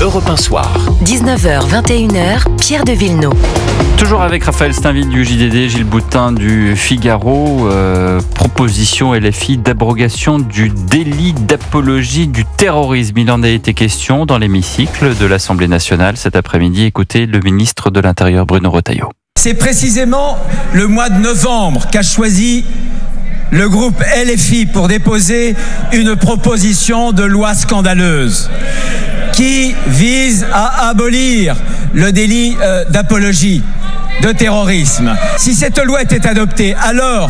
Europe 1 Soir. 19h, 21h, Pierre de Villeneuve. Toujours avec Raphaël Steinville du JDD, Gilles Boutin du Figaro. Proposition LFI d'abrogation du délit d'apologie du terrorisme. Il en a été question dans l'hémicycle de l'Assemblée nationale cet après-midi. Écoutez le ministre de l'Intérieur Bruno Retailleau. C'est précisément le mois de novembre qu'a choisi le groupe LFI pour déposer une proposition de loi scandaleuse qui vise à abolir le délit d'apologie de terrorisme. Si cette loi était adoptée, alors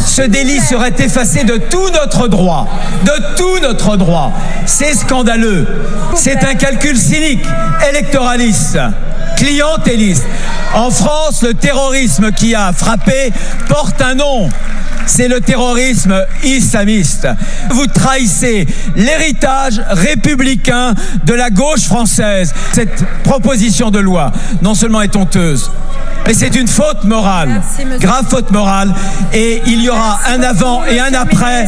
ce délit serait effacé de tout notre droit. De tout notre droit. C'est scandaleux. C'est un calcul cynique, électoraliste, clientéliste. En France, le terrorisme qui a frappé porte un nom. C'est le terrorisme islamiste. Vous trahissez l'héritage républicain de la gauche française. Cette proposition de loi, non seulement est honteuse, mais c'est une faute morale, grave faute morale, et il y aura un avant et un après.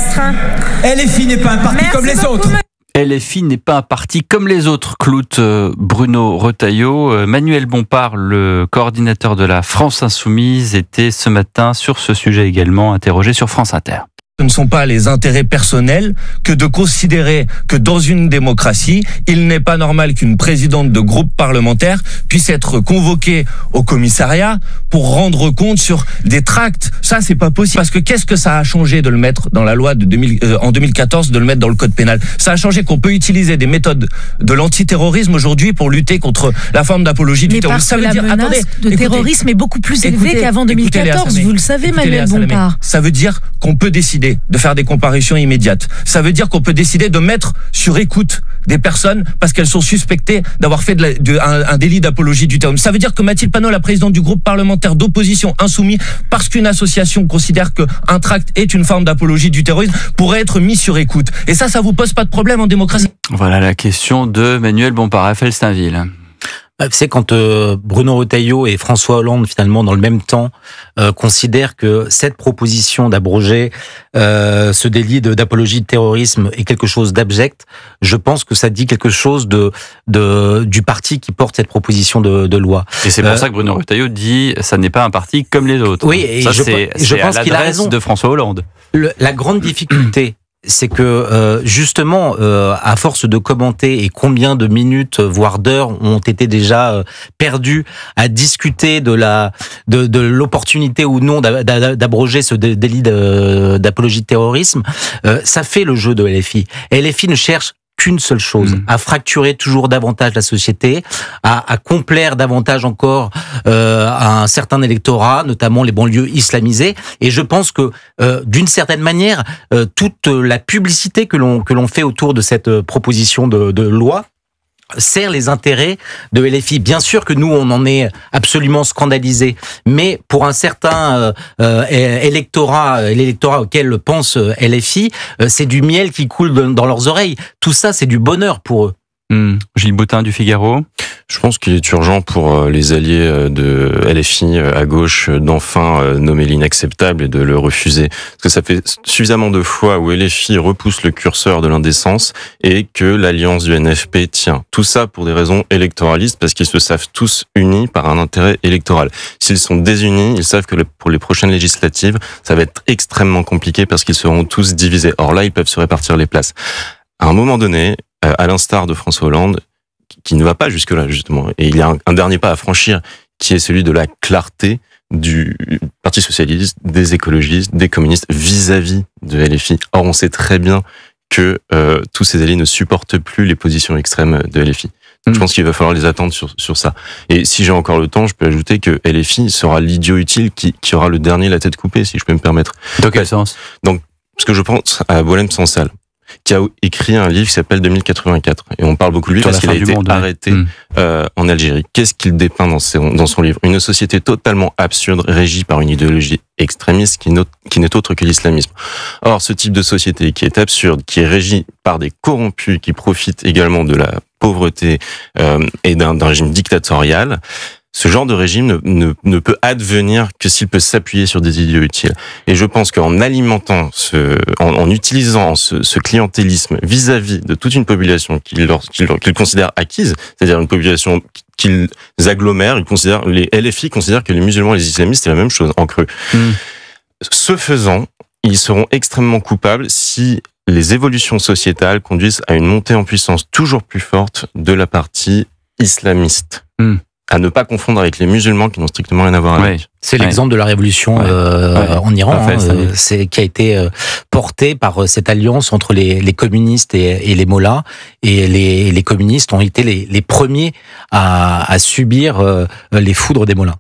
LFI n'est pas un parti comme les autres. LFI n'est pas un parti comme les autres, cloute Bruno Retailleau. Manuel Bompard, le coordinateur de la France Insoumise, était ce matin sur ce sujet également interrogé sur France Inter. Ce ne sont pas les intérêts personnels que de considérer que dans une démocratie, il n'est pas normal qu'une présidente de groupe parlementaire puisse être convoquée au commissariat pour rendre compte sur des tracts. Ça, c'est pas possible. Parce que qu'est-ce que ça a changé de le mettre dans la loi en 2014, de le mettre dans le code pénal? Ça a changé qu'on peut utiliser des méthodes de l'antiterrorisme aujourd'hui pour lutter contre la forme d'apologie du terrorisme. Ça veut dire, la menace de terrorisme est beaucoup plus élevée qu'avant 2014. Vous le savez, Manuel Bompard. Ça veut dire qu'on peut décider de faire des comparutions immédiates. Ça veut dire qu'on peut décider de mettre sur écoute des personnes parce qu'elles sont suspectées d'avoir fait un délit d'apologie du terrorisme. Ça veut dire que Mathilde Panot, la présidente du groupe parlementaire d'opposition insoumis, parce qu'une association considère qu'un tract est une forme d'apologie du terrorisme, pourrait être mis sur écoute. Et ça vous pose pas de problème en démocratie? Voilà la question de Manuel Bompard. Raphaël Steinville. C'est quand Bruno Retailleau et François Hollande, finalement, dans le même temps, considèrent que cette proposition d'abroger ce délit d'apologie de terrorisme est quelque chose d'abject. Je pense que ça dit quelque chose du parti qui porte cette proposition de loi. Et c'est pour ça que Bruno Retailleau dit ça n'est pas un parti comme les autres. Oui, et ça, je pense qu'il a raison. De François Hollande. La grande difficulté, c'est que justement, à force de commenter et combien de minutes, voire d'heures, ont été déjà perdues à discuter de l'opportunité ou non d'abroger ce délit d'apologie de terrorisme, ça fait le jeu de LFI. LFI ne cherche qu'une seule chose, à fracturer toujours davantage la société, à complaire davantage encore à un certain électorat, notamment les banlieues islamisées. Et je pense que, d'une certaine manière, toute la publicité que l'on fait autour de cette proposition de loi sert les intérêts de LFI. Bien sûr que nous, on en est absolument scandalisés, mais pour un certain électorat, l'électorat auquel pense LFI, c'est du miel qui coule dans leurs oreilles. Tout ça, c'est du bonheur pour eux. Gilles Boutin du Figaro. Je pense qu'il est urgent pour les alliés de LFI à gauche d'enfin nommer l'inacceptable et de le refuser. Parce que ça fait suffisamment de fois où LFI repousse le curseur de l'indécence et que l'alliance du NFP tient. Tout ça pour des raisons électoralistes, parce qu'ils se savent tous unis par un intérêt électoral. S'ils sont désunis, ils savent que pour les prochaines législatives, ça va être extrêmement compliqué parce qu'ils seront tous divisés. Or là, ils peuvent se répartir les places. À un moment donné, à l'instar de François Hollande, qui ne va pas jusque-là, justement. Et il y a un dernier pas à franchir, qui est celui de la clarté du Parti socialiste, des écologistes, des communistes vis-à-vis de LFI. Or, on sait très bien que tous ces alliés ne supportent plus les positions extrêmes de LFI. Je pense qu'il va falloir les attendre sur ça. Et si j'ai encore le temps, je peux ajouter que LFI sera l'idiot utile qui aura le dernier la tête coupée, si je peux me permettre. Dans quel sens? Donc, parce que je pense à Boualem Sansal, qui a écrit un livre qui s'appelle 2084. Et on parle beaucoup de lui parce qu'il a été arrêté en Algérie. Qu'est-ce qu'il dépeint dans son livre? Une société totalement absurde, régie par une idéologie extrémiste qui n'est autre que l'islamisme. Or, ce type de société qui est absurde, qui est régie par des corrompus, qui profitent également de la pauvreté et d'un régime dictatorial, ce genre de régime ne peut advenir que s'il peut s'appuyer sur des idéaux utiles. Et je pense qu'en alimentant en utilisant ce clientélisme vis-à-vis de toute une population qu'ils considèrent acquise, c'est-à-dire une population qu'ils agglomèrent, les LFI considèrent que les musulmans et les islamistes c'est la même chose, en creux. Ce faisant, ils seront extrêmement coupables si les évolutions sociétales conduisent à une montée en puissance toujours plus forte de la partie islamiste. À ne pas confondre avec les musulmans qui n'ont strictement rien à voir avec. C'est l'exemple de la révolution en Iran, qui a été porté par cette alliance entre les communistes et les mollahs. Et les communistes ont été les premiers à subir les foudres des mollahs.